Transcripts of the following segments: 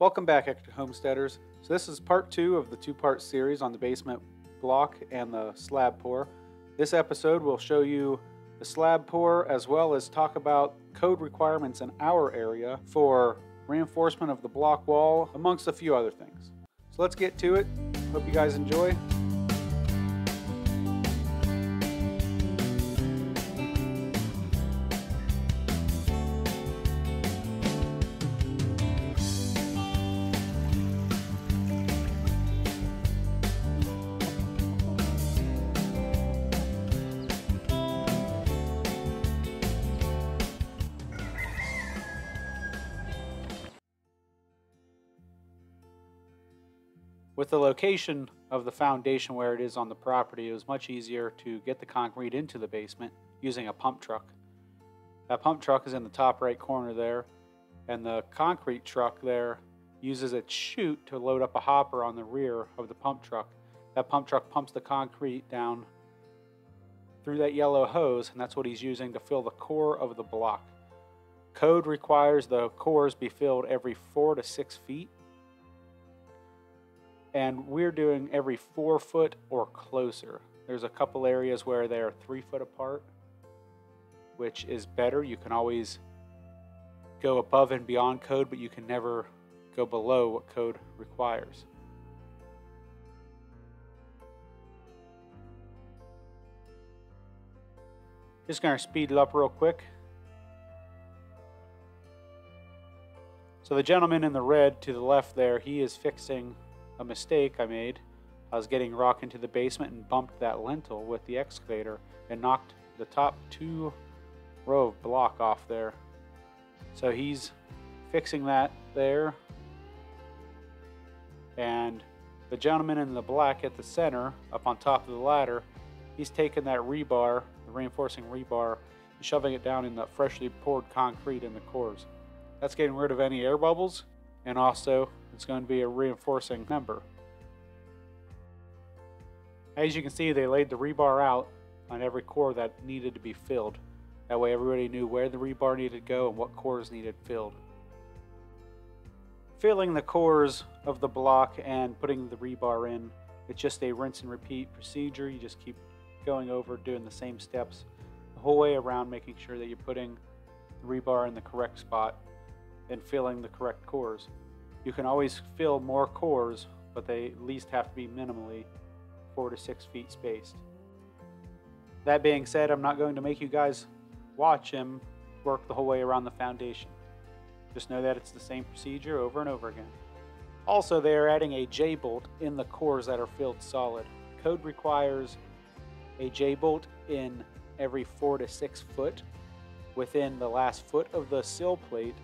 Welcome back, Homesteaders. So this is part 2 of the 2-part series on the basement block and the slab pour. This episode will show you the slab pour as well as talk about code requirements in our area for reinforcement of the block wall, amongst a few other things. So let's get to it. Hope you guys enjoy. With the location of the foundation where it is on the property, it was much easier to get the concrete into the basement using a pump truck. That pump truck is in the top right corner there, and the concrete truck there uses its chute to load up a hopper on the rear of the pump truck. That pump truck pumps the concrete down through that yellow hose, and that's what he's using to fill the core of the block. Code requires the cores be filled every 4 to 6 feet. And we're doing every 4 foot or closer. There's a couple areas where they are 3 foot apart, which is better. You can always go above and beyond code, but you can never go below what code requires. Just going to speed it up real quick. So the gentleman in the red to the left there, he is fixing a mistake I made. I was getting rock into the basement and bumped that lintel with the excavator and knocked the top 2 row of block off there. So he's fixing that there. And the gentleman in the black at the center, up on top of the ladder, he's taking that rebar, the reinforcing rebar, and shoving it down in the freshly poured concrete in the cores. That's getting rid of any air bubbles, and also it's going to be a reinforcing member. As you can see, they laid the rebar out on every core that needed to be filled. That way everybody knew where the rebar needed to go and what cores needed filled. Filling the cores of the block and putting the rebar in, it's just a rinse and repeat procedure. You just keep going over doing the same steps the whole way around, making sure that you're putting the rebar in the correct spot and filling the correct cores. You can always fill more cores, but they at least have to be minimally 4 to 6 feet spaced. That being said, I'm not going to make you guys watch him work the whole way around the foundation. Just know that it's the same procedure over and over again. Also, they are adding a J-bolt in the cores that are filled solid. Code requires a J-bolt in every 4 to 6 foot within the last foot of the sill plate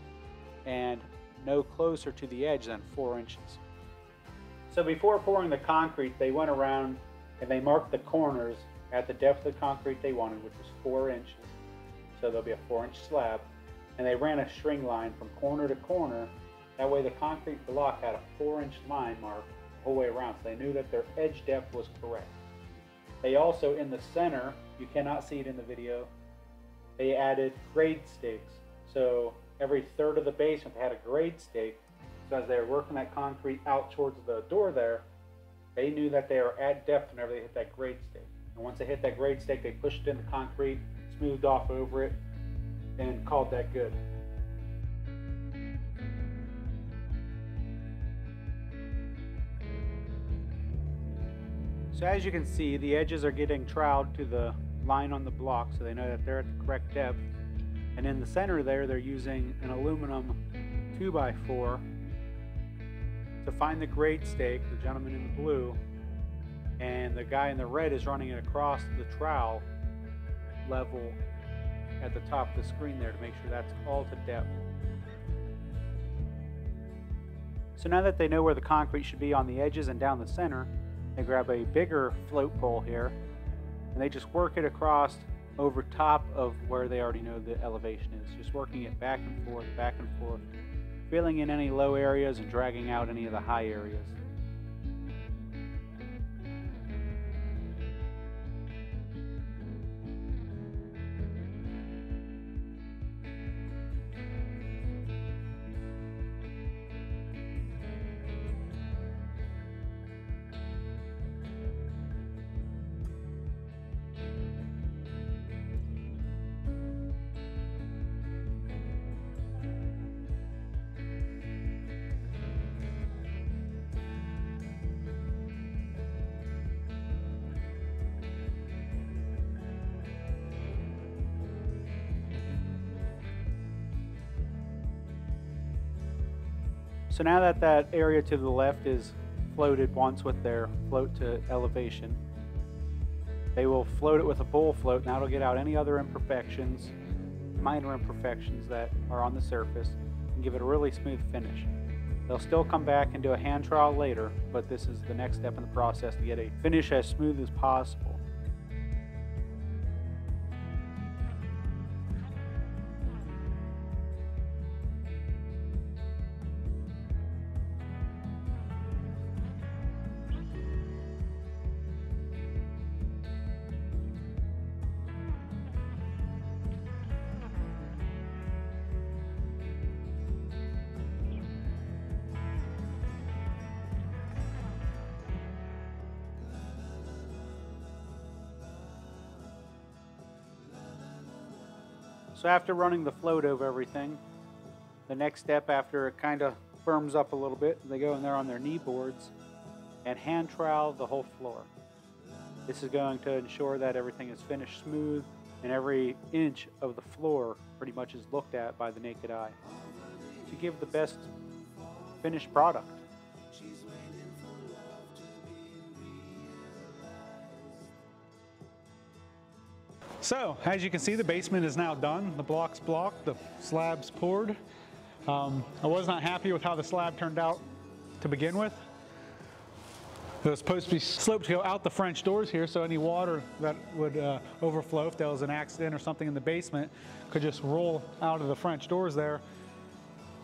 and no closer to the edge than 4 inches. So before pouring the concrete, they went around and they marked the corners at the depth of the concrete they wanted, which was 4 inches. So there'll be a 4-inch slab. And they ran a string line from corner to corner. That way the concrete block had a 4-inch line mark the whole way around, so they knew that their edge depth was correct. They also, in the center, you cannot see it in the video, they added grade stakes. So every third of the basement they had a grade stake. So as they were working that concrete out towards the door there, they knew that they were at depth whenever they hit that grade stake. And once they hit that grade stake, they pushed it in the concrete, smoothed off over it, and called that good. So as you can see, the edges are getting troweled to the line on the block so they know that they're at the correct depth. And in the center there, they're using an aluminum 2x4 to find the grade stake, the gentleman in the blue, and the guy in the red is running it across the trowel level at the top of the screen there to make sure that's all to depth. So now that they know where the concrete should be on the edges and down the center, they grab a bigger float pole here and they just work it across over top of where they already know the elevation is. Just working it back and forth, filling in any low areas and dragging out any of the high areas. So now that that area to the left is floated once with their float to elevation, they will float it with a bowl float, and that'll get out any other imperfections, minor imperfections that are on the surface, and give it a really smooth finish. They'll still come back and do a hand trowel later, but this is the next step in the process to get a finish as smooth as possible. So after running the float over everything, the next step after it kind of firms up a little bit, they go in there on their knee boards and hand trowel the whole floor. This is going to ensure that everything is finished smooth and every inch of the floor pretty much is looked at by the naked eye to give the best finished product. So, as you can see, the basement is now done. The block's blocked, the slab's poured. I was not happy with how the slab turned out to begin with. It was supposed to be sloped to go out the French doors here, so any water that would overflow if there was an accident or something in the basement could just roll out of the French doors there.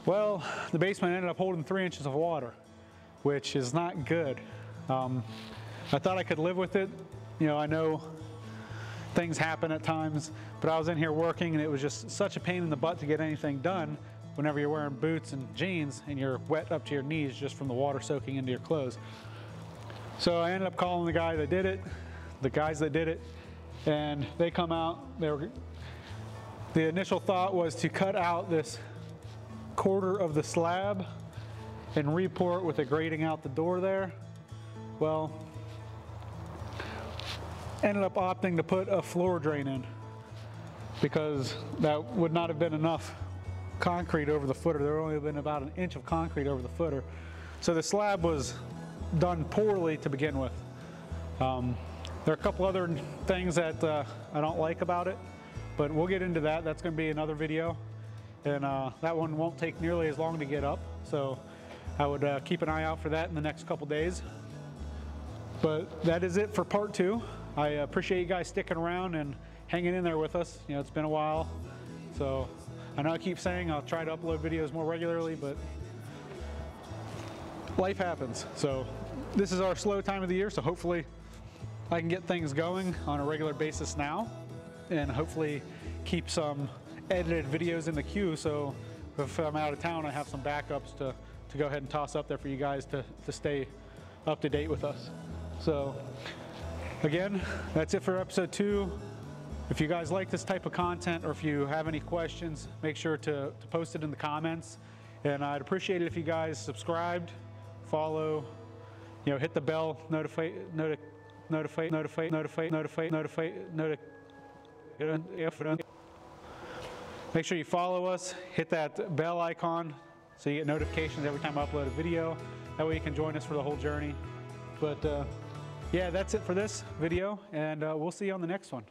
Well, the basement ended up holding 3 inches of water, which is not good. I thought I could live with it. You know, I know things happen at times, but I was in here working and it was just such a pain in the butt to get anything done whenever you're wearing boots and jeans and you're wet up to your knees just from the water soaking into your clothes. So I ended up calling the guy that did it, the guys that did it, and they come out. The initial thought was to cut out this quarter of the slab and re-pour it with a grating out the door there. Well, ended up opting to put a floor drain in because that would not have been enough concrete over the footer. There would only have been about 1 inch of concrete over the footer. So the slab was done poorly to begin with. There are a couple other things that I don't like about it, but we'll get into that. That's going to be another video, and that one won't take nearly as long to get up, so I would keep an eye out for that in the next couple days. But that is it for part 2. I appreciate you guys sticking around and hanging in there with us. You know, it's been a while, so I know I keep saying I'll try to upload videos more regularly, but life happens. So this is our slow time of the year, so hopefully I can get things going on a regular basis now and hopefully keep some edited videos in the queue, so if I'm out of town I have some backups to go ahead and toss up there for you guys to stay up to date with us. So again, that's it for episode 2. If you guys like this type of content or if you have any questions, make sure to post it in the comments. And I'd appreciate it if you guys subscribed, follow, you know, hit the bell, notify. Make sure you follow us, hit that bell icon so you get notifications every time I upload a video. That way you can join us for the whole journey. But yeah, that's it for this video, and we'll see you on the next one.